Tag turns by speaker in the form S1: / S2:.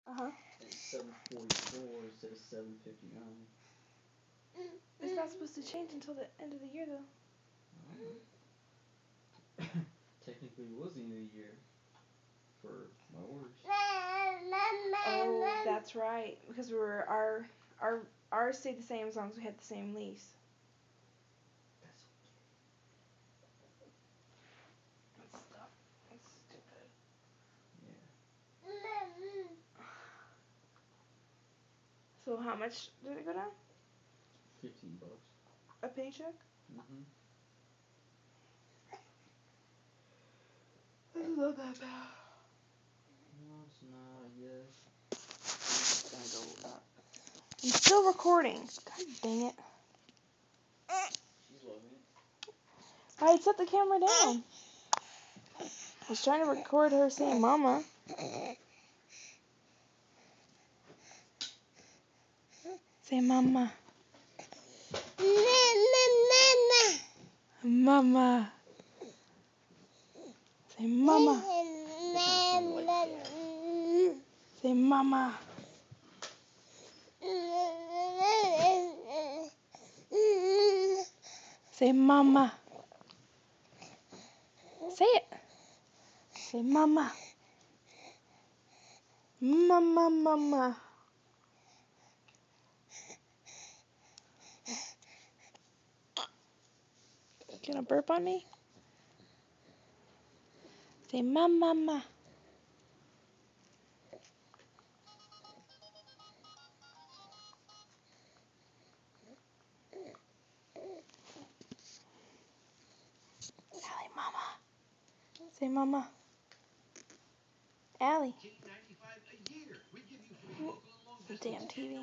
S1: Uh-huh.
S2: It's 7:44 instead of 7:59.
S1: It's not supposed to change until the end of the year, though.
S2: Technically, it was the end of the year for my orders.
S1: Oh, that's right. Because ours stayed the same as long as we had the same lease.
S2: That's
S1: That's stupid.
S2: Yeah.
S1: So how much did it go down?
S2: $15.
S1: A paycheck?
S2: Mm-hmm.
S1: This is not that bad.
S2: No, it's not, I guess.
S1: It's gonna go up. I'm still recording. God dang it.
S2: She's loving it.
S1: I set the camera down. I was trying to record her saying mama. Say mama. Mama. Say mama. Say mama. Say mama. Say it. Say mama. Mama, mama. Gonna burp on me? Say mama, mama. Allie, mama. Say mama. Allie. The damn TV.